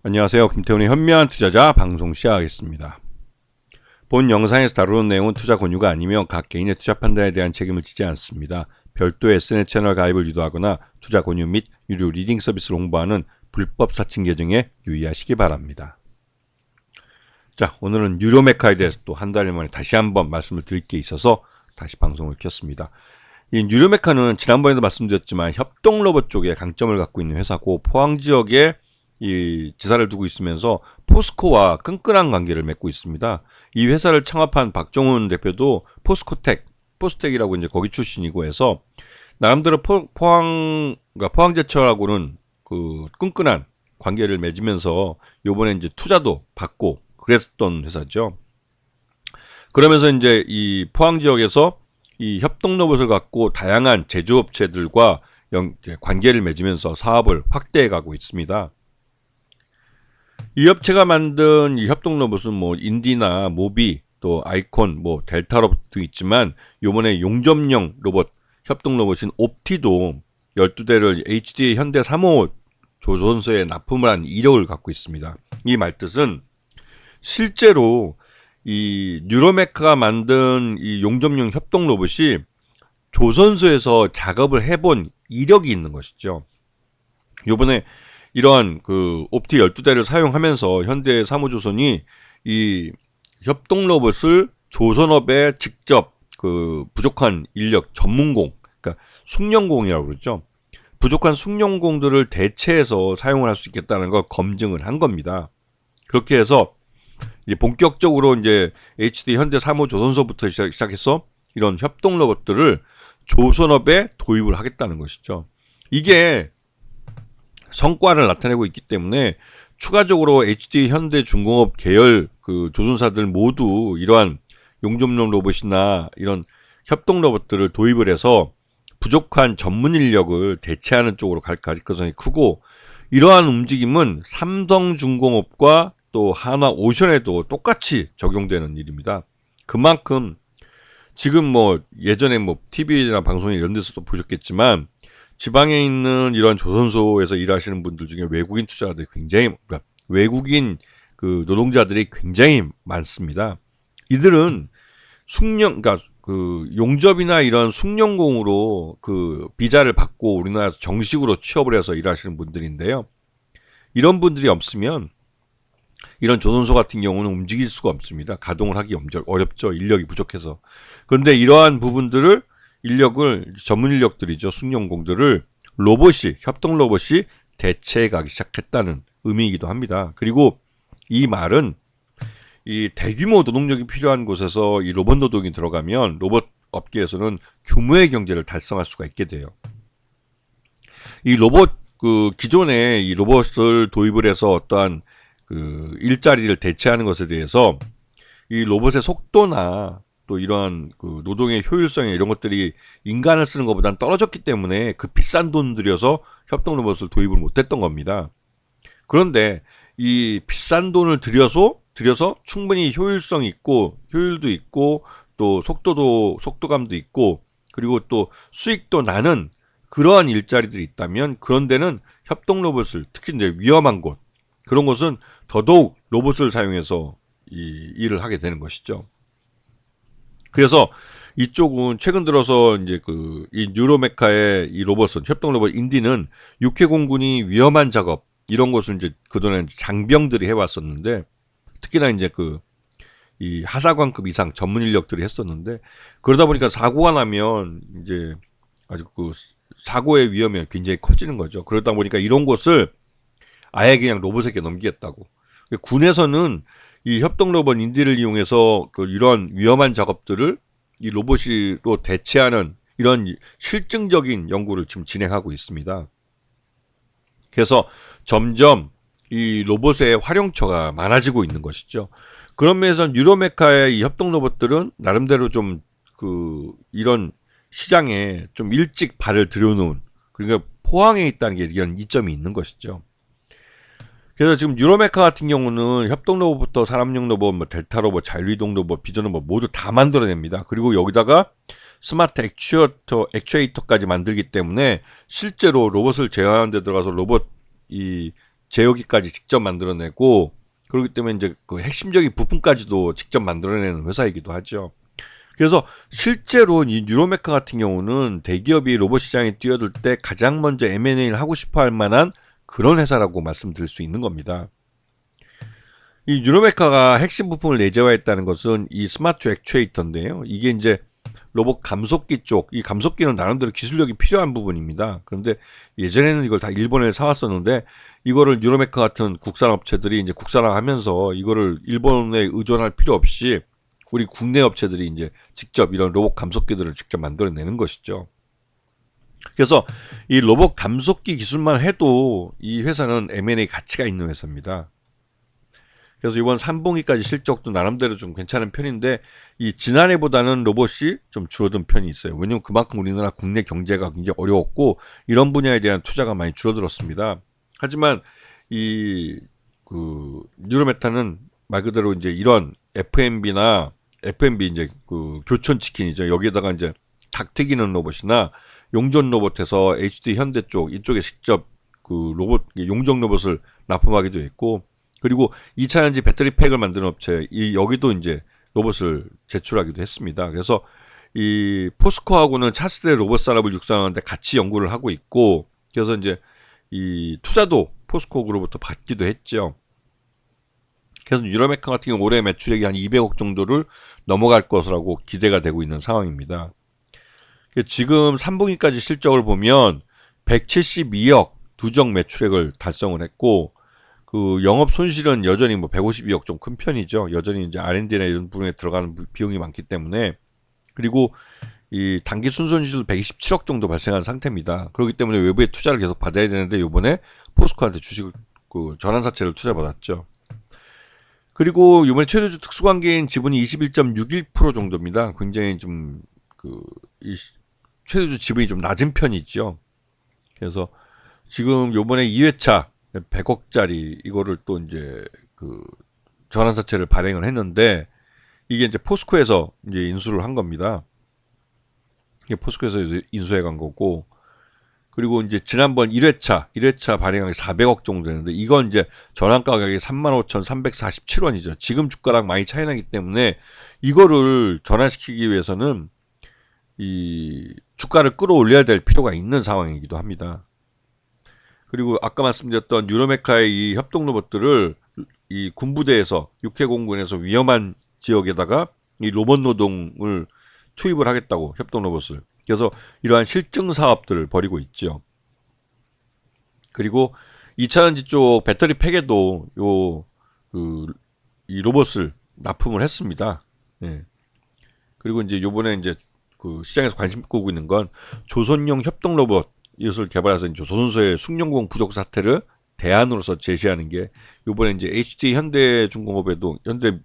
안녕하세요. 김태훈의 현명한 투자자 방송 시작하겠습니다. 본 영상에서 다루는 내용은 투자 권유가 아니며 각 개인의 투자 판단에 대한 책임을 지지 않습니다. 별도의 SNS 채널 가입을 유도하거나 투자 권유 및 유료 리딩 서비스를 홍보하는 불법 사칭 계정에 유의하시기 바랍니다. 자, 오늘은 뉴로메카에 대해서 또 한 달 만에 다시 한번 말씀을 드릴 게 있어서 다시 방송을 켰습니다. 이 뉴로메카는 지난번에도 말씀드렸지만 협동 로봇 쪽에 강점을 갖고 있는 회사고 포항 지역에 이 지사를 두고 있으면서 포스코와 끈끈한 관계를 맺고 있습니다. 이 회사를 창업한 박종훈 대표도 포스텍이라고 이제 거기 출신이고 해서 나름대로 포항제철하고는 그 끈끈한 관계를 맺으면서 요번에 이제 투자도 받고 그랬던 회사죠. 그러면서 이제 이 포항 지역에서 이 협동 로봇을 갖고 다양한 제조업체들과 관계를 맺으면서 사업을 확대해 가고 있습니다. 이 업체가 만든 이 협동 로봇은 뭐 인디나 모비 또 아이콘 뭐 델타 로봇도 있지만 요번에 용접용 로봇 협동 로봇인 옵티도 12대를 HD 현대 3호 조선소에 납품을 한 이력을 갖고 있습니다. 이 말뜻은 실제로 이 뉴로메카가 만든 이 용접용 협동 로봇이 조선소에서 작업을 해본 이력이 있는 것이죠. 요번에 이러한 그 옵티 12대를 사용하면서 현대 사무조선이 이 협동 로봇을 조선업에 직접 그 부족한 인력 전문공, 그러니까 숙련공이라고 그러죠. 부족한 숙련공들을 대체해서 사용을 할 수 있겠다는 걸 검증을 한 겁니다. 그렇게 해서 이제 본격적으로 이제 HD 현대 사무조선소부터 시작해서 이런 협동 로봇들을 조선업에 도입을 하겠다는 것이죠. 이게 성과를 나타내고 있기 때문에 추가적으로 HD 현대중공업 계열 그 조선사들 모두 이러한 용접용 로봇이나 이런 협동 로봇들을 도입을 해서 부족한 전문 인력을 대체하는 쪽으로 갈 가능성이 크고, 이러한 움직임은 삼성중공업과 또 한화오션에도 똑같이 적용되는 일입니다. 그만큼 지금 뭐 예전에 뭐 TV나 방송에 이런 데서도 보셨겠지만 지방에 있는 이런 조선소에서 일하시는 분들 중에 외국인 투자자들이 그러니까 외국인 그 노동자들이 굉장히 많습니다. 이들은 그러니까 그 용접이나 이런 숙련공으로 그 비자를 받고 우리나라에서 정식으로 취업을 해서 일하시는 분들인데요. 이런 분들이 없으면 이런 조선소 같은 경우는 움직일 수가 없습니다. 가동을 하기 어렵죠. 인력이 부족해서. 그런데 이러한 부분들을 전문 인력들이죠. 숙련공들을 협동 로봇이 대체해 가기 시작했다는 의미이기도 합니다. 그리고 이 말은 이 대규모 노동력이 필요한 곳에서 이 로봇 노동이 들어가면 로봇 업계에서는 규모의 경제를 달성할 수가 있게 돼요. 이 기존에 이 로봇을 도입을 해서 어떠한 그 일자리를 대체하는 것에 대해서 이 로봇의 속도나 또 이러한 그 노동의 효율성이 이런 것들이 인간을 쓰는 것보다는 떨어졌기 때문에 그 비싼 돈 들여서 협동 로봇을 도입을 못했던 겁니다. 그런데 이 비싼 돈을 들여서 충분히 효율성 있고 효율도 있고 또 속도감도 있고 그리고 또 수익도 나는 그러한 일자리들이 있다면 그런 데는 협동 로봇을 특히 이제 위험한 곳 그런 곳은 더더욱 로봇을 사용해서 이 일을 하게 되는 것이죠. 그래서 이쪽은 최근 들어서 이제 이 뉴로메카의 이 로봇은 협동 로봇 인디는 육해공군이 위험한 작업 이런 것을 이제 그동안 장병들이 해왔었는데 특히나 이제 이 하사관급 이상 전문 인력들이 했었는데 그러다 보니까 사고가 나면 이제 아주 그 사고의 위험이 굉장히 커지는 거죠. 그러다 보니까 이런 곳을 아예 그냥 로봇에게 넘기겠다고. 군에서는 이 협동 로봇 인디를 이용해서 이런 위험한 작업들을 이 로봇으로 대체하는 이런 실증적인 연구를 지금 진행하고 있습니다. 그래서 점점 이 로봇의 활용처가 많아지고 있는 것이죠. 그런 면에서 뉴로메카의 이 협동 로봇들은 나름대로 좀 이런 시장에 좀 일찍 발을 들여놓은 그러니까 포항에 있다는 게 이런 이점이 있는 것이죠. 그래서 지금 뉴로메카 같은 경우는 협동 로봇부터 사람용 로봇, 뭐 델타 로봇, 자율이동 로봇, 비전 로봇 모두 다 만들어냅니다. 그리고 여기다가 스마트 액추에이터까지 만들기 때문에 실제로 로봇을 제어하는 데 들어가서 로봇 이 제어기까지 직접 만들어내고, 그렇기 때문에 이제 그 핵심적인 부품까지도 직접 만들어내는 회사이기도 하죠. 그래서 실제로 이 뉴로메카 같은 경우는 대기업이 로봇 시장에 뛰어들 때 가장 먼저 M&A를 하고 싶어 할 만한 그런 회사라고 말씀드릴 수 있는 겁니다. 이 뉴로메카가 핵심 부품을 내재화했다는 것은 이 스마트 액추에이터인데요. 이게 이제 로봇 감속기 쪽, 이 감속기는 나름대로 기술력이 필요한 부분입니다. 그런데 예전에는 이걸 다 일본에 사왔었는데, 이거를 뉴로메카 같은 국산 업체들이 이제 국산화하면서 이거를 일본에 의존할 필요 없이 우리 국내 업체들이 이제 직접 이런 로봇 감속기들을 직접 만들어내는 것이죠. 그래서 이 로봇 감속기 기술만 해도 이 회사는 M&A 가치가 있는 회사입니다. 그래서 이번 3분기까지 실적도 나름대로 좀 괜찮은 편인데, 이 지난해보다는 로봇이 좀 줄어든 편이 있어요. 왜냐면 그만큼 우리나라 국내 경제가 굉장히 어려웠고 이런 분야에 대한 투자가 많이 줄어들었습니다. 하지만 이 뉴로메타는 말 그대로 이제 이런 FMB 이제 그 교촌 치킨이죠. 여기에다가 이제 닭 튀기는 로봇이나 용전 로봇에서 HD 현대 쪽 이쪽에 직접 그 로봇 용접 로봇을 납품하기도 했고, 그리고 2차전지 배터리 팩을 만드는 업체 여기도 이제 로봇을 제출하기도 했습니다. 그래서 이 포스코하고는 차세대 로봇 산업을 육성하는데 같이 연구를 하고 있고, 그래서 이제 이 투자도 포스코 그로부터 받기도 했죠. 그래서 뉴로메카 같은 경우 올해 매출액이 한 200억 정도를 넘어갈 것이라고 기대가 되고 있는 상황입니다. 지금 3분기까지 실적을 보면 172억 누적 매출액을 달성을 했고, 그 영업 손실은 여전히 뭐 152억 좀 큰 편이죠. 여전히 이제 R&D나 이런 부분에 들어가는 비용이 많기 때문에. 그리고 이 단기 순손실도 127억 정도 발생한 상태입니다. 그렇기 때문에 외부의 투자를 계속 받아야 되는데 이번에 포스코한테 주식을 그 전환사채를 투자받았죠. 그리고 이번에 최대주 특수관계인 지분이 21.61% 정도입니다. 굉장히 좀 최대주 지분이 좀 낮은 편이죠. 그래서 지금 요번에 2회차 100억짜리 이거를 또 이제 그 전환사채를 발행을 했는데, 이게 이제 포스코에서 이제 인수를 한 겁니다. 이게 포스코에서 인수해 간 거고, 그리고 이제 지난번 1회차 발행한 게 400억 정도 되는데, 이건 이제 전환 가격이 35,347원이죠. 지금 주가랑 많이 차이 나기 때문에 이거를 전환시키기 위해서는 이 주가를 끌어올려야 될 필요가 있는 상황이기도 합니다. 그리고 아까 말씀드렸던 뉴로메카의 이 협동 로봇들을 이 군부대에서 육해공군에서 위험한 지역에다가 이 로봇 노동을 투입을 하겠다고, 협동 로봇을. 그래서 이러한 실증 사업들을 벌이고 있죠. 그리고 2차전지 쪽 배터리 팩에도 이 로봇을 납품을 했습니다. 예. 그리고 이제 요번에 이제 그 시장에서 관심 끄고 있는 건 조선용 협동 로봇 이것을 개발해서 이제 조선소의 숙련공 부족 사태를 대안으로서 제시하는 게 요번에 이제 HD 현대중공업에도 현대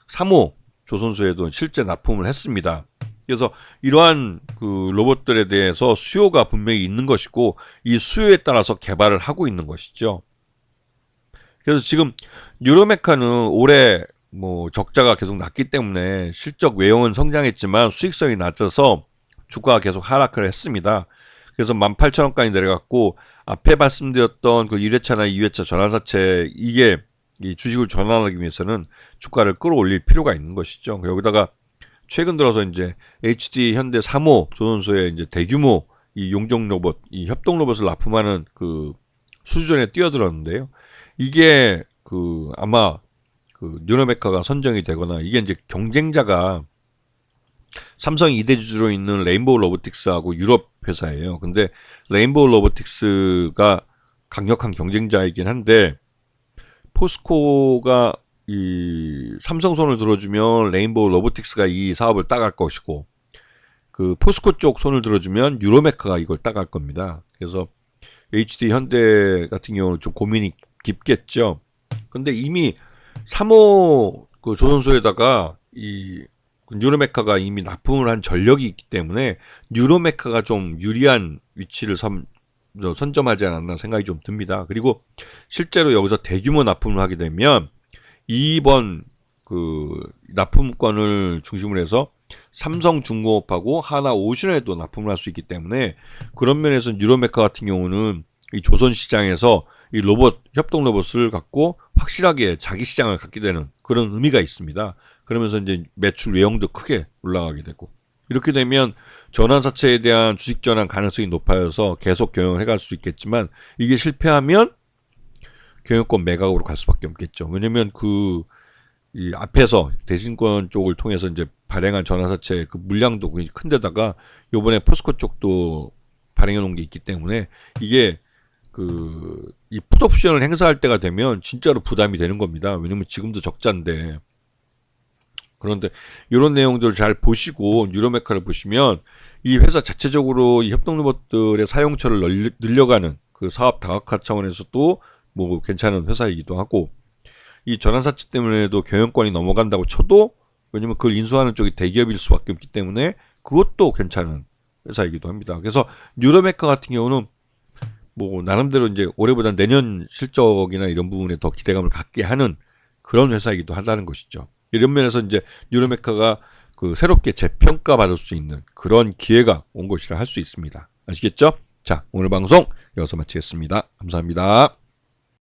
3호 조선소에도 실제 납품을 했습니다. 그래서 이러한 그 로봇들에 대해서 수요가 분명히 있는 것이고, 이 수요에 따라서 개발을 하고 있는 것이죠. 그래서 지금 뉴로메카는 올해 뭐 적자가 계속 났기 때문에 실적 외형은 성장했지만 수익성이 낮아서 주가가 계속 하락을 했습니다. 그래서 18,000원까지 내려갔고, 앞에 말씀드렸던 그 1회차나 2회차 전환사채, 이게 이 주식을 전환하기 위해서는 주가를 끌어올릴 필요가 있는 것이죠. 여기다가 최근 들어서 이제 HD 현대 3호 조선소에 이제 대규모 이 용접 로봇, 이 협동 로봇을 납품하는 그 수주전에 뛰어들었는데요. 이게 그 아마 그 뉴로메카가 선정이 되거나, 이게 이제 경쟁자가 삼성이 2대 주주로 있는 레인보우 로보틱스하고 유럽 회사예요. 근데 레인보우 로보틱스가 강력한 경쟁자이긴 한데, 포스코가 이 삼성 손을 들어주면 레인보우 로보틱스가 이 사업을 따갈 것이고, 그 포스코 쪽 손을 들어주면 뉴로메카가 이걸 따갈 겁니다. 그래서 HD 현대 같은 경우는 좀 고민이 깊겠죠. 근데 이미 3호 그 조선소에다가 이 뉴로메카가 이미 납품을 한 전력이 있기 때문에 뉴로메카가 좀 유리한 위치를 선점하지 않았나 생각이 좀 듭니다. 그리고 실제로 여기서 대규모 납품을 하게 되면 이번 그 납품권을 중심으로 해서 삼성중공업하고 하나오션에도 납품을 할 수 있기 때문에, 그런 면에서 뉴로메카 같은 경우는 이 조선 시장에서 이 협동 로봇을 갖고 확실하게 자기 시장을 갖게 되는 그런 의미가 있습니다. 그러면서 이제 매출 외형도 크게 올라가게 되고, 이렇게 되면 전환사채에 대한 주식 전환 가능성이 높아져서 계속 경영을 해갈 수 있겠지만, 이게 실패하면 경영권 매각으로 갈 수밖에 없겠죠. 왜냐면 이 앞에서 대신권 쪽을 통해서 이제 발행한 전환사채 그 물량도 큰 데다가 요번에 포스코 쪽도 발행해 놓은 게 있기 때문에, 이게 이 풋옵션을 행사할 때가 되면 진짜로 부담이 되는 겁니다. 왜냐면 지금도 적자인데. 그런데 이런 내용들을 잘 보시고 뉴로메카를 보시면 이 회사 자체적으로 이 협동 로봇들의 사용처를 늘려가는 그 사업 다각화 차원에서도 뭐 괜찮은 회사이기도 하고, 이 전환사채 때문에도 경영권이 넘어간다고 쳐도, 왜냐면 그걸 인수하는 쪽이 대기업일 수밖에 없기 때문에 그것도 괜찮은 회사이기도 합니다. 그래서 뉴로메카 같은 경우는 뭐 나름대로 이제 올해보다 내년 실적이나 이런 부분에 더 기대감을 갖게 하는 그런 회사이기도 하다는 것이죠. 이런 면에서 이제 뉴로메카가 새롭게 재평가 받을 수 있는 그런 기회가 온 것이라 할 수 있습니다. 아시겠죠? 자, 오늘 방송 여기서 마치겠습니다. 감사합니다.